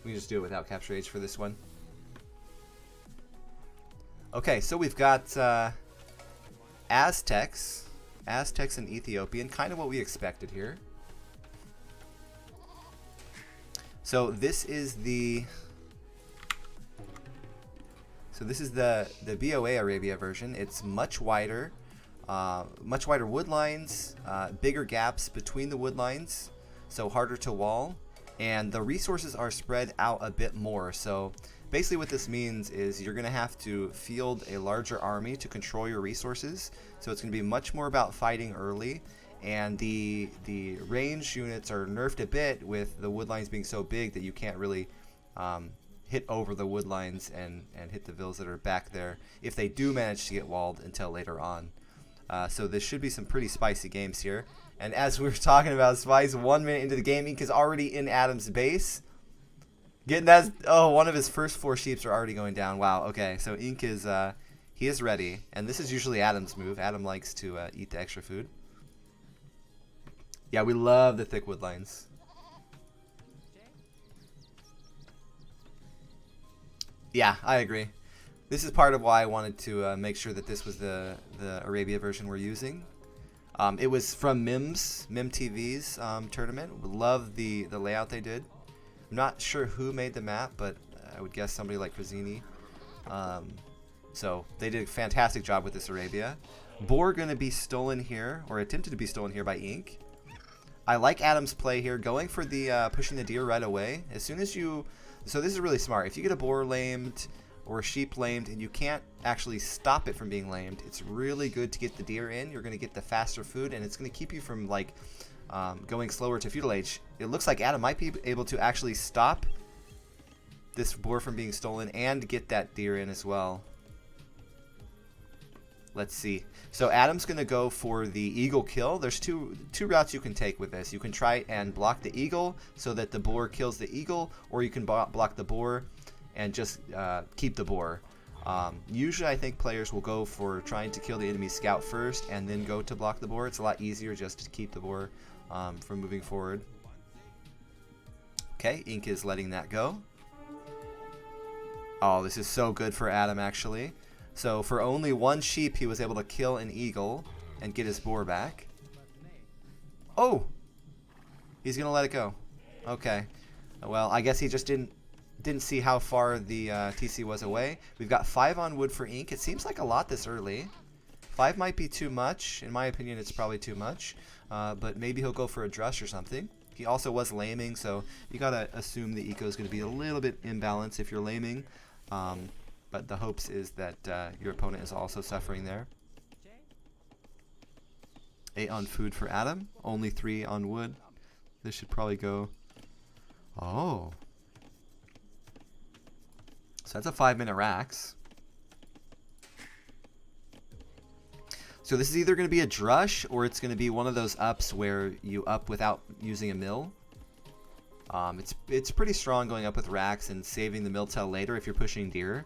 We can just do it without capture age for this one. Okay, so we've got Aztecs and Ethiopian, kind of what we expected here. So this is the BOA Arabia version. It's much wider wood lines, bigger gaps between the wood lines, so harder to wall, and the resources are spread out a bit more. So basically what this means is you're going to have to field a larger army to control your resources. So it's going to be much more about fighting early, and the range units are nerfed a bit with the wood lines being so big that you can't really hit over the wood lines and hit the villas that are back there if they do manage to get walled until later on. So this should be some pretty spicy games here. And as we were talking about spice, 1 minute into the game, Ink is already in Adam's base. Getting that, oh, one of his first 4 sheeps are already going down. Wow, okay, so Ink is, he is ready. And this is usually Adam's move. Adam likes to eat the extra food. Yeah, we love the thick wood lines. Yeah, I agree. This is part of why I wanted to make sure that this was the Arabia version we're using. It was from MimTV's tournament. Love the layout they did. I'm not sure who made the map, but I would guess somebody like Krazzini. So they did a fantastic job with this Arabia. Boar going to be stolen here, or attempted to be stolen here by Ink. I like Adam's play here, going for the pushing the deer right away. As soon as you, so this is really smart. If you get a boar lamed or a sheep lamed and you can't actually stop it from being lamed, it's really good to get the deer in. You're going to get the faster food, and it's going to keep you from like going slower to feudal age. It looks like Adam might be able to actually stop this boar from being stolen and get that deer in as well. Let's see. So Adam's going to go for the eagle kill. There's two routes you can take with this. You can try and block the eagle so that the boar kills the eagle, or you can block the boar and just keep the boar. Usually I think players will go for trying to kill the enemy scout first and then go to block the boar. It's a lot easier just to keep the boar from moving forward. Okay, Ink is letting that go. Oh, this is so good for Adam actually. So for only 1 sheep, he was able to kill an eagle and get his boar back. Oh! He's going to let it go. Okay. Well, I guess he just didn't see how far the TC was away. We've got 5 on wood for Ink. It seems like a lot this early. 5 might be too much. In my opinion, it's probably too much. But maybe he'll go for a drush or something. He also was laming, so you got to assume the eco is going to be a little bit imbalanced if you're laming. But the hopes is that your opponent is also suffering there. 8 on food for Adam. Only 3 on wood. This should probably go... Oh. So that's a 5-minute Rax. So this is either going to be a drush or it's going to be one of those ups where you up without using a mill. It's pretty strong going up with Rax and saving the mill till later if you're pushing deer.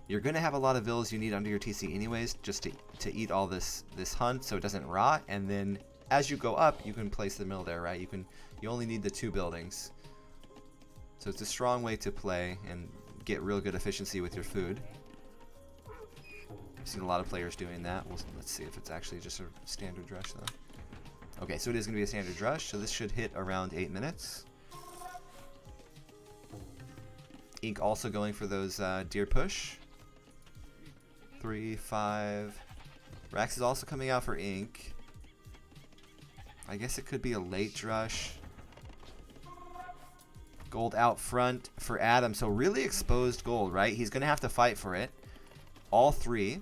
You're going to have a lot of villas you need under your TC anyways, just to eat all this hunt so it doesn't rot. And then as you go up, you can place the mill there, right? You only need the 2 buildings. So it's a strong way to play and get real good efficiency with your food. I've seen a lot of players doing that. Let's see if it's actually just a standard drush though. Okay, so it is going to be a standard drush, so this should hit around 8 minutes. Ink also going for those deer push. 3, 5. Rax is also coming out for Ink. I guess it could be a late drush. Gold out front for Adam. So really exposed gold, right? He's going to have to fight for it. All 3.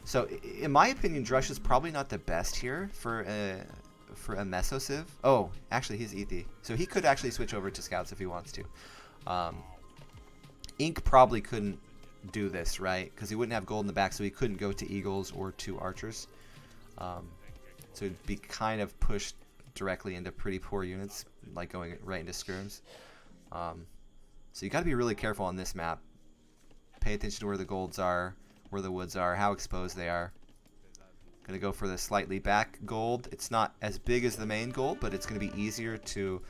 So in my opinion, drush is probably not the best here for a meso civ. Oh, actually he's Ethi. So he could actually switch over to scouts if he wants to. Ink probably couldn't do this, right? Because he wouldn't have gold in the back, so he couldn't go to eagles or to archers. So it'd be kind of pushed directly into pretty poor units, like going right into skirms. So you got to be really careful on this map. Pay attention to where the golds are, where the woods are, how exposed they are. Gonna go for the slightly back gold. It's not as big as the main gold, but it's gonna be easier to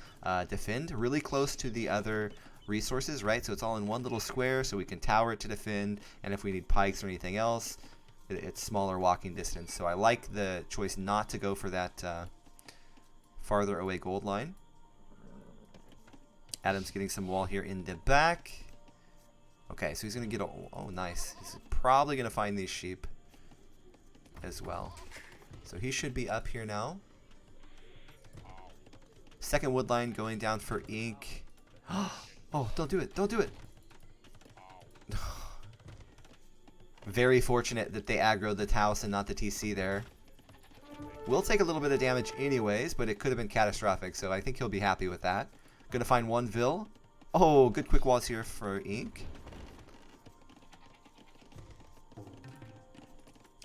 defend. Really close to the other resources, right? So it's all in one little square, so we can tower it to defend, and if we need pikes or anything else, it's smaller walking distance. So I like the choice not to go for that farther away gold line. Adam's getting some wall here in the back. Okay, so he's going to get a... Oh, nice. He's probably going to find these sheep as well. So he should be up here now. Second wood line going down for ink. Oh, don't do it. Don't do it. Very fortunate that they aggroed the house and not the TC there. We'll take a little bit of damage anyways, but it could have been catastrophic, so I think he'll be happy with that. Gonna find one Vil. Oh, good quick walls here for ink.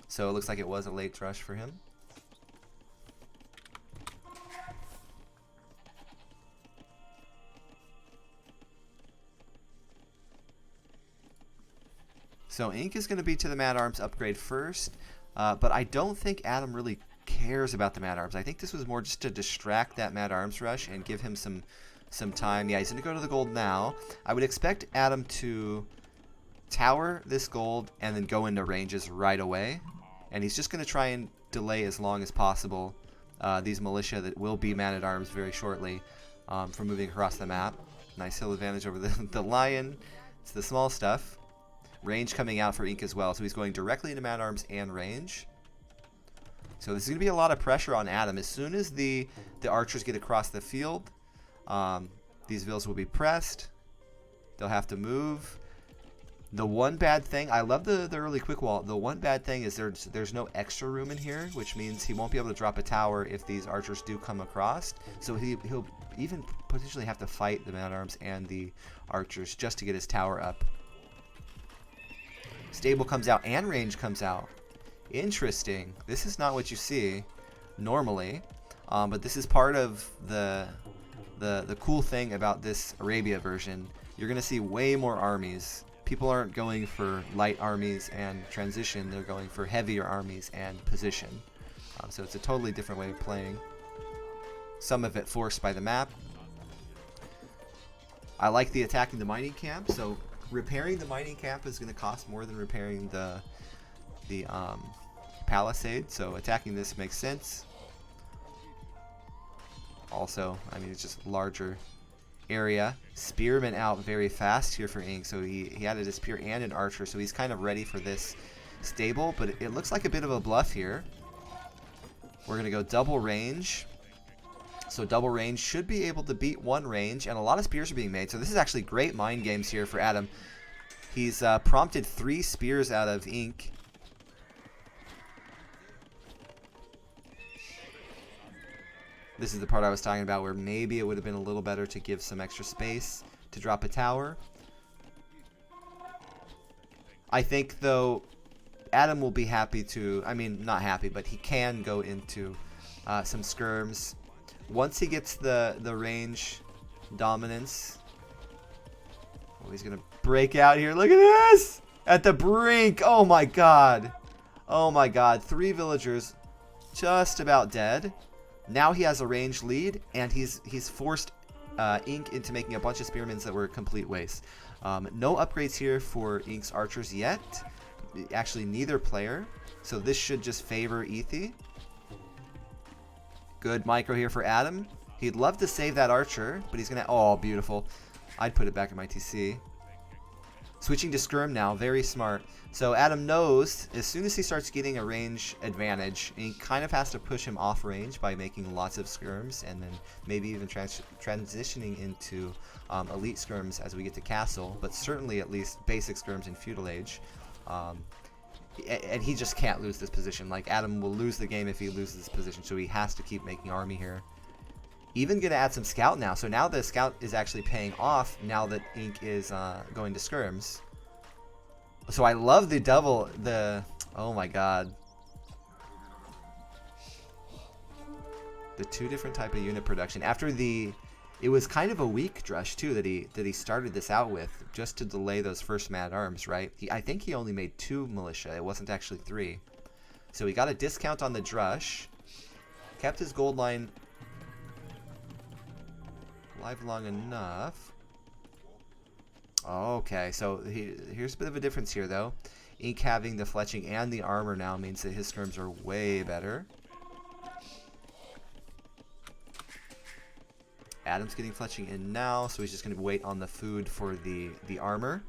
So it looks like it was a late rush for him. So ink is going to be to the Mad Arms upgrade first, but I don't think Adam really cares about the Mad Arms. I think this was more just to distract that Mad Arms rush and give him some time. Yeah, he's going to go to the gold now. I would expect Adam to tower this gold and then go into ranges right away. And he's just going to try and delay as long as possible these militia that will be Man-at-Arms very shortly from moving across the map. Nice hill advantage over the lion. It's the small stuff. Range coming out for ink as well. So he's going directly into Man-at-Arms and range. So there's going to be a lot of pressure on Adam. As soon as the archers get across the field, these Vils will be pressed. They'll have to move. The one bad thing, I love the early quick wall. The one bad thing is there's no extra room in here, which means he won't be able to drop a tower if these archers do come across. So he'll even potentially have to fight the Man-at-Arms and the archers just to get his tower up. Stable comes out and range comes out. Interesting. This is not what you see normally, but this is part of the cool thing about this Arabia version. You're going to see way more armies. People aren't going for light armies and transition, they're going for heavier armies and position. So it's a totally different way of playing. Some of it forced by the map. I like the attacking the mining camp, so repairing the mining camp is going to cost more than repairing the palisade, so attacking this makes sense. Also, I mean, it's just larger area. Spearman out very fast here for ink, so he added a spear and an archer, so he's kind of ready for this stable, but it looks like a bit of a bluff here. We're going to go double range. So double range should be able to beat one range, and a lot of spears are being made, so this is actually great mind games here for Adam. He's prompted 3 spears out of ink. This is the part I was talking about where maybe it would have been a little better to give some extra space to drop a tower. I think, though, Adam will be happy to, I mean, not happy, but he can go into some skirms. Once he gets the range dominance, oh, he's going to break out here. Look at this! At the brink! Oh my god! Oh my god. 3 villagers just about dead. Now he has a range lead, and he's forced ink into making a bunch of spearmans that were a complete waste. No upgrades here for ink's archers yet. Actually, neither player. So this should just favor Ethi. Good micro here for Adam. He'd love to save that archer, but he's going to... Oh, beautiful. I'd put it back in my TC. Switching to skirm now. Very smart. So Adam knows as soon as he starts getting a range advantage, he kind of has to push him off range by making lots of skirms and then maybe even transitioning into elite skirms as we get to castle, but certainly at least basic skirms in feudal age. And he just can't lose this position. Like, Adam will lose the game if he loses this position, so he has to keep making army here. Even going to add some scout now. So now the scout is actually paying off now that ink is going to skirms. So I love the double, oh my god. The 2 different type of unit production. After it was kind of a weak drush too that he started this out with, just to delay those first Man-at-Arms, right? I think he only made 2 militia. It wasn't actually 3. So he got a discount on the drush. Kept his gold line live long enough. Okay, so here's a bit of a difference here, though. Ink having the fletching and the armor now means that his skirms are way better. Adam's getting fletching in now, so he's just going to wait on the food for the armor.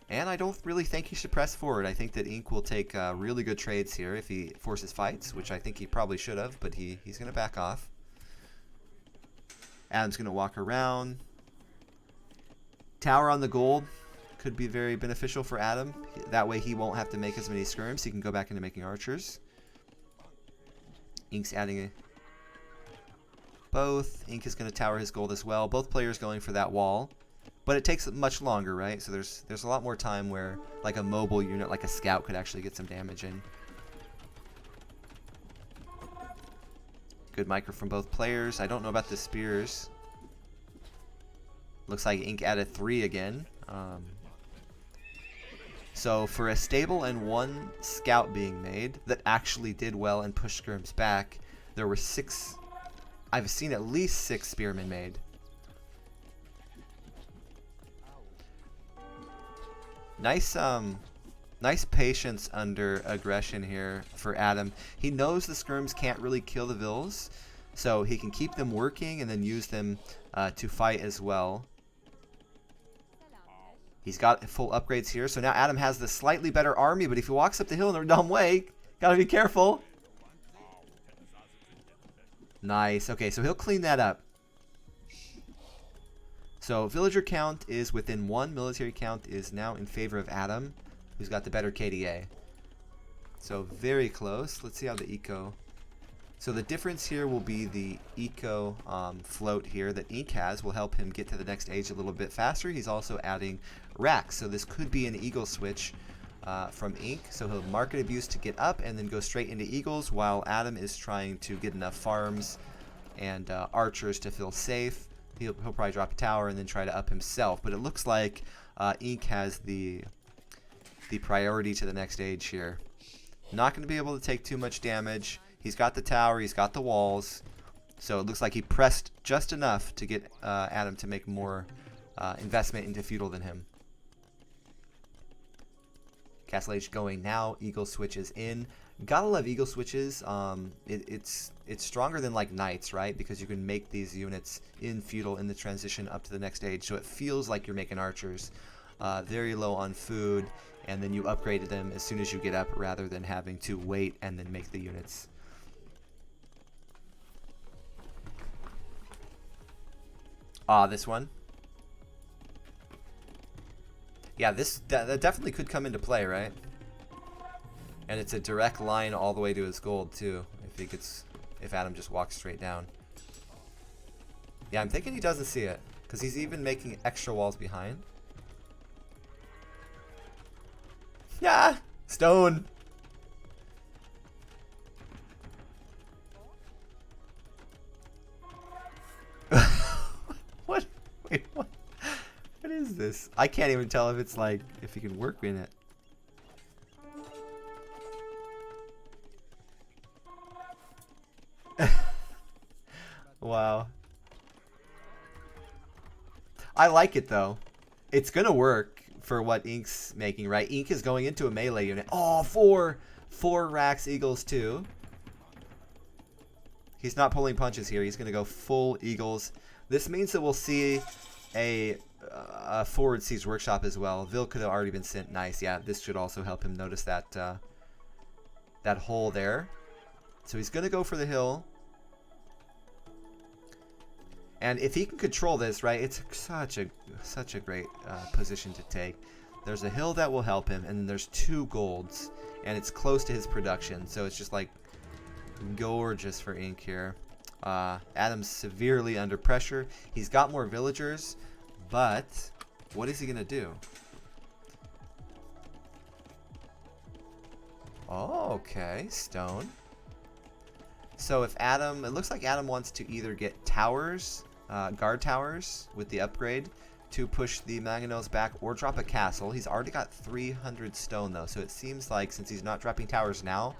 And I don't really think he should press forward. I think that Ink will take really good trades here if he forces fights, which I think he probably should have, but he's going to back off. Adam's going to walk around. Tower on the gold could be very beneficial for Adam. That way he won't have to make as many skirms. He can go back into making archers. Ink's adding both. Ink is going to tower his gold as well. Both players going for that wall. But it takes much longer, right? So there's a lot more time where like a mobile unit, like a scout, could actually get some damage in. Good micro from both players. I don't know about the spears. Looks like Ink added 3 again. So for a stable and 1 scout being made that actually did well and pushed skirms back, there were 6. I've seen at least 6 spearmen made. Nice patience under aggression here for Adam. He knows the skirms can't really kill the Vils, so he can keep them working and then use them to fight as well. He's got full upgrades here, so now Adam has the slightly better army, but if he walks up the hill in a dumb way, gotta be careful. Nice. Okay, so he'll clean that up. So villager count is within 1. Military count is now in favor of Adam, who's got the better KDA. So very close. Let's see how the eco. So the difference here will be the eco float here that Ink has will help him get to the next age a little bit faster. He's also adding racks, so this could be an eagle switch from Ink. So he'll market abuse to get up and then go straight into eagles, while Adam is trying to get enough farms and archers to feel safe. He'll probably drop a tower and then try to up himself. But it looks like Ink has the priority to the next age here. Not going to be able to take too much damage. He's got the tower. He's got the walls. So it looks like he pressed just enough to get Adam to make more investment into feudal than him. Castle Age going now. Eagle switches in. Gotta love eagle switches. It's stronger than like knights, right? Because you can make these units in feudal in the transition up to the next age, so it feels like you're making archers. Very low on food, and then you upgraded them as soon as you get up, rather than having to wait and then make the units. This one. Yeah, that definitely could come into play, right? And it's a direct line all the way to his gold too, if Adam just walks straight down. Yeah, I'm thinking he doesn't see it, because he's even making extra walls behind. Yeah, stone. What? Wait, what? What is this? I can't even tell if it's like if he can work in it. Wow. I like it though. It's gonna work for what Ink's making, right? Ink is going into a melee unit. Oh, four racks eagles too. He's not pulling punches here. He's gonna go full eagles. This means that we'll see a forward siege workshop as well. Vil could have already been sent. Nice. Yeah, this should also help him notice that that hole there. So he's gonna go for the hill. And if he can control this, right, it's such a great position to take. There's a hill that will help him, and then there's 2 golds, and it's close to his production. So it's just like gorgeous for Ink here. Adam's severely under pressure. He's got more villagers, but what is he gonna do? Oh, okay, stone. So if Adam, it looks like Adam wants to either get towers, guard towers with the upgrade to push the mangonels back, or drop a castle. He's already got 300 stone though, so it seems like since he's not dropping towers now,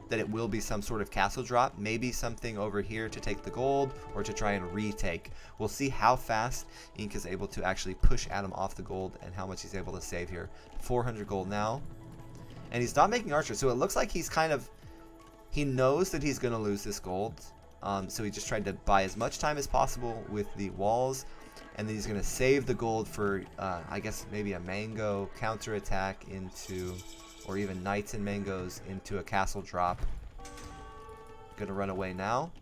that it will be some sort of castle drop. Maybe something over here to take the gold or to try and retake. We'll see how fast Ink is able to actually push Adam off the gold and how much he's able to save here. 400 gold now. And he's not making archers, so it looks like he's kind of... He knows that he's going to lose this gold. So he just tried to buy as much time as possible with the walls. And then he's going to save the gold for, I guess, maybe a mango counterattack into... Or even knights and mangoes into a castle drop. Gonna run away now.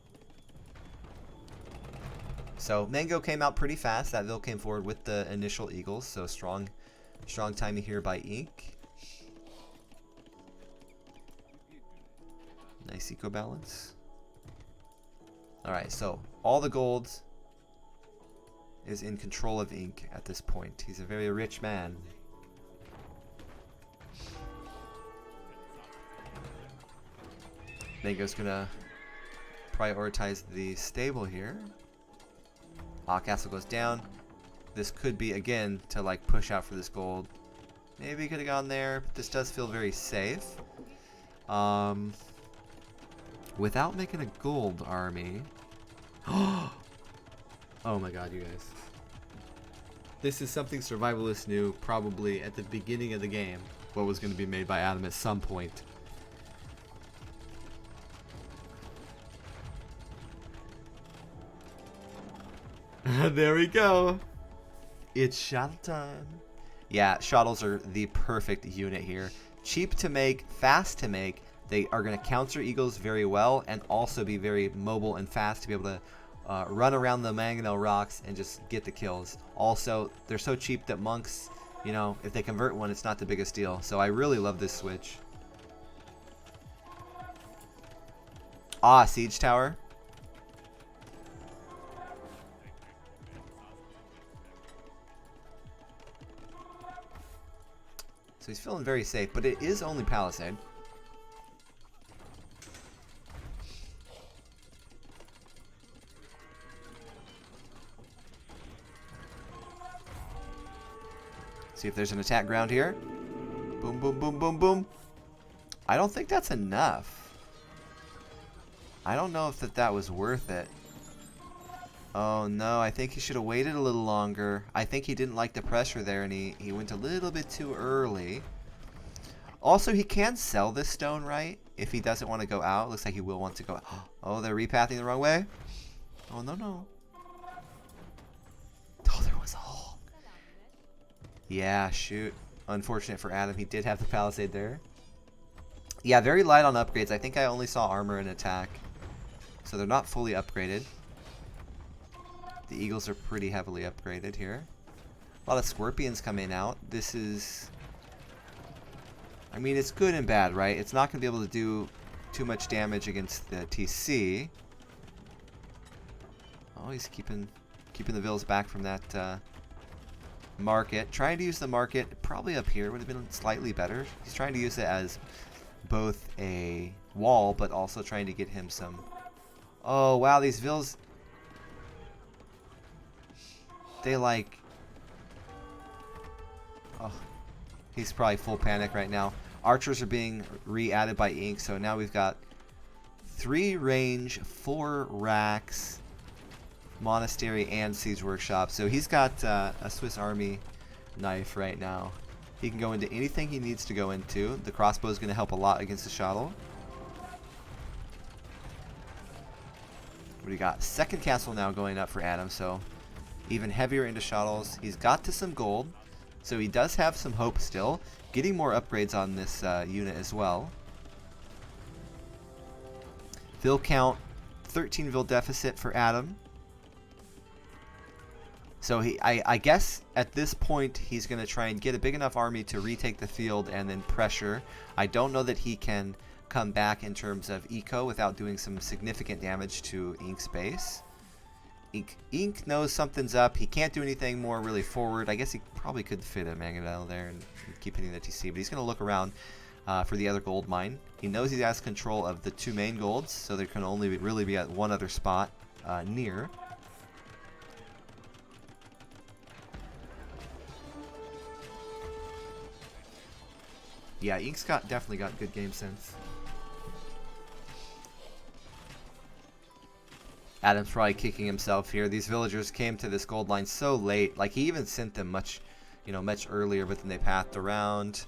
So mango came out pretty fast. That Vil came forward with the initial eagles. So strong timing here by Ink. Nice eco balance. Alright, so all the gold is in control of Ink at this point. He's a very rich man. Mango's gonna prioritize the stable here. Castle goes down. This could be, again, to like push out for this gold. Maybe he could have gone there, but this does feel very safe. Without making a gold army. Oh my god, you guys. This is something survivalists knew probably at the beginning of the game what was going to be made by Adam at some point. There we go. It's shuttle time. Yeah, shuttles are the perfect unit here. Cheap to make, fast to make. They are going to counter eagles very well and also be very mobile and fast to be able to run around the mangonel rocks and just get the kills. Also, they're so cheap that monks, you know, if they convert one, it's not the biggest deal. So I really love this switch. Siege tower. So he's feeling very safe, but it is only Palisade. See if there's an attack ground here. Boom, boom, boom, boom, boom. I don't think that's enough. I don't know if that was worth it. Oh no, I think he should have waited a little longer. I think he didn't like the pressure there and he went a little bit too early. Also, he can sell this stone, right? If he doesn't want to go out. Looks like he will want to go out. Oh, they're repathing the wrong way. Oh, no, no. Oh, there was a hole. Yeah, shoot. Unfortunate for Adam. He did have the palisade there. Yeah, very light on upgrades. I think I only saw armor and attack. So they're not fully upgraded. The eagles are pretty heavily upgraded here. A lot of scorpions coming out. This is... I mean, it's good and bad, right? It's not going to be able to do too much damage against the TC. Oh, he's keeping the Vils back from that market. Trying to use the market probably up here would have been slightly better. He's trying to use it as both a wall, but also trying to get him some... Oh, wow, these Vils... They like... Oh, he's probably full panic right now. Archers are being re-added by Ink, so now we've got 3 range, 4 racks, monastery, and siege workshop. So he's got a Swiss Army knife right now. He can go into anything he needs to go into. The crossbow is going to help a lot against the shuttle. What do you got? Second castle now going up for Adam, so even heavier into shuttles. He's got to some gold, so he does have some hope still. Getting more upgrades on this unit as well. Vil count, 13 Vil deficit for Adam. So I guess at this point he's going to try and get a big enough army to retake the field and then pressure. I don't know that he can come back in terms of eco without doing some significant damage to Ink's base. Ink knows something's up. He can't do anything more really forward. I guess he probably could fit a mangonel there and keep hitting the TC, but he's going to look around for the other gold mine. He knows he has control of the 2 main golds, so there can only really be at one other spot near. Yeah, Ink's definitely got good game sense. Adam's probably kicking himself here. These villagers came to this gold line so late. Like, he even sent them much earlier, but then they pathed around.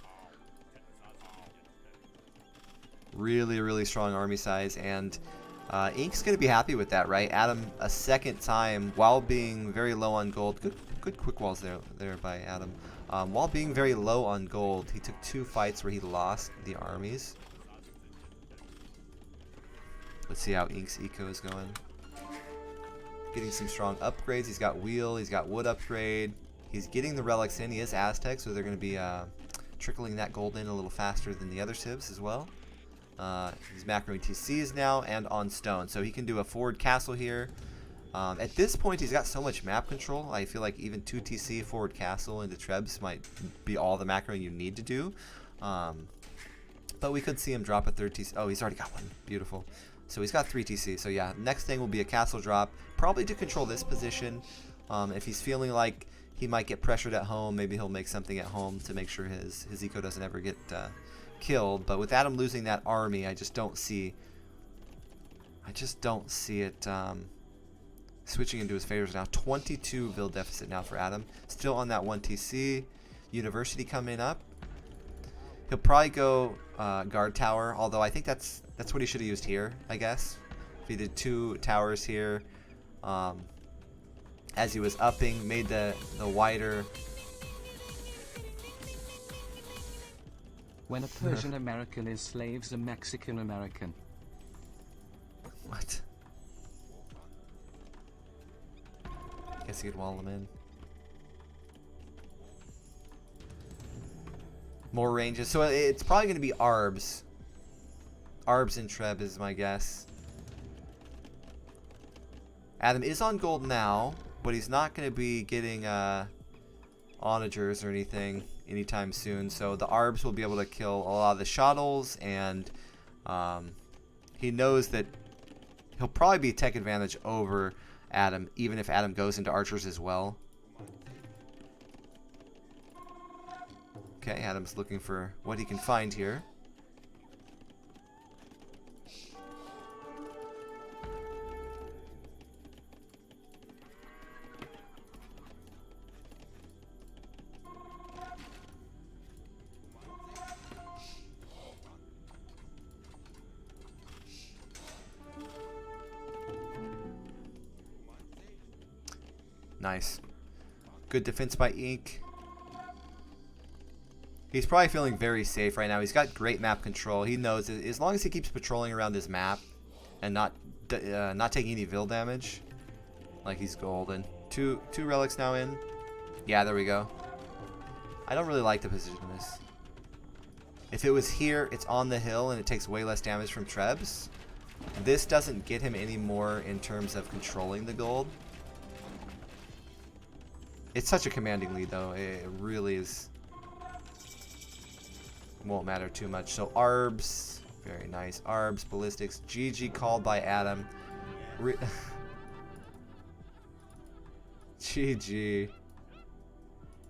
Really, really strong army size, and Ink's going to be happy with that, right? Adam, a second time, while being very low on gold. Good quick walls there by Adam. While being very low on gold, he took 2 fights where he lost the armies. Let's see how Ink's eco is going. Getting some strong upgrades. He's got wheel, he's got wood upgrade. He's getting the relics in. He is Aztec, so they're going to be trickling that gold in a little faster than the other civs as well. He's macroing TCs now and on stone, so he can do a forward castle here. At this point, he's got so much map control. I feel like even 2 TC forward castle into Trebs might be all the macroing you need to do. But we could see him drop a 3rd TC. Oh, he's already got one. Beautiful. So he's got 3 TC. So yeah, next thing will be a castle drop, probably to control this position. If he's feeling like he might get pressured at home, maybe he'll make something at home to make sure his eco doesn't ever get killed. But with Adam losing that army, I just don't see it switching into his favors now. 22 vil deficit now for Adam. Still on that 1 TC. University coming up. He'll probably go guard tower, although I think that's what he should have used here, I guess. If he did 2 towers here, as he was upping, made the wider. When a Persian American enslaves a Mexican American. What? Guess he could wall him in. More ranges. So it's probably going to be Arbs. Arbs and Treb is my guess. Adam is on gold now, but he's not going to be getting onagers or anything anytime soon. So the Arbs will be able to kill a lot of the shuttles, and he knows that he'll probably be tech advantage over Adam, even if Adam goes into archers as well. Okay, Adam's looking for what he can find here. Nice. Good defense by Ink. He's probably feeling very safe right now. He's got great map control. He knows that as long as he keeps patrolling around this map and not taking any vil damage, like, he's golden. Two relics now in. Yeah, there we go. I don't really like the position of this. If it was here, it's on the hill and it takes way less damage from Trebs. This doesn't get him any more in terms of controlling the gold. It's such a commanding lead, though. It really is. Won't matter too much. So Arbs, very nice. Arbs, ballistics, GG called by Adam. GG.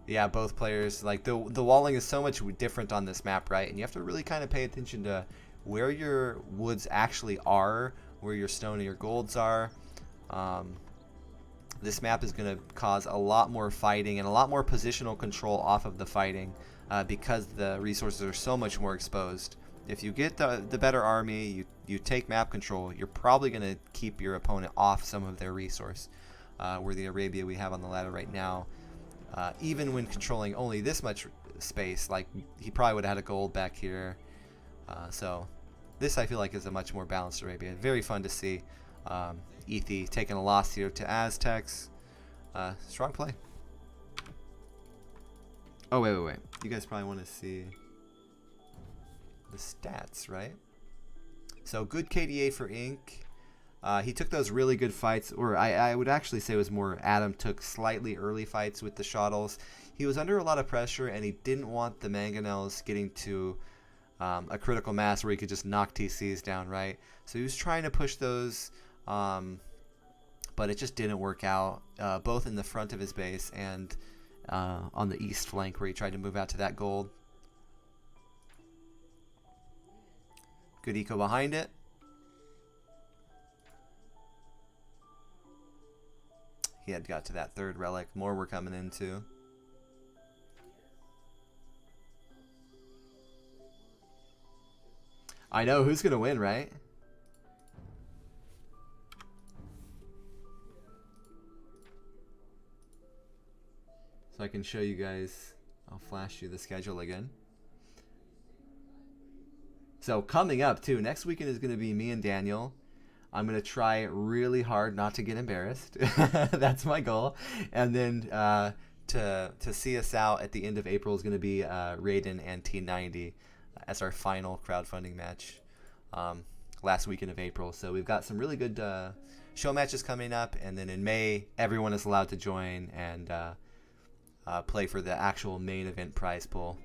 Yeah, both players. Like, the walling is so much different on this map, right? And you have to really kind of pay attention to where your woods actually are, where your stone and your golds are. This map is going to cause a lot more fighting and a lot more positional control off of the fighting because the resources are so much more exposed. If you get the better army, you take map control, you're probably going to keep your opponent off some of their resource. Where the Arabia we have on the ladder right now, even when controlling only this much space, like, he probably would have had a gold back here. So this, I feel like, is a much more balanced Arabia. Very fun to see. Ethi taking a loss here to Aztecs. Strong play. Oh, wait. You guys probably want to see the stats, right? So good KDA for Ink. He took those really good fights, or I would actually say it was more Adam took slightly early fights with the shuttles. He was under a lot of pressure, and he didn't want the mangonels getting to a critical mass where he could just knock TCs down, right? So he was trying to push those, but it just didn't work out, both in the front of his base and on the east flank where he tried to move out to that gold. Good eco behind it. he had got to that 3rd relic. More were coming in too. I know who's gonna win, right? So I can show you guys. I'll flash you the schedule again. So coming up too, next weekend is gonna be me and Daniel. I'm gonna try really hard not to get embarrassed. That's my goal. And then to see us out at the end of April is gonna be Raiden and T90 as our final crowdfunding match last weekend of April. So we've got some really good show matches coming up, and then in May everyone is allowed to join and play for the actual main event prize pool.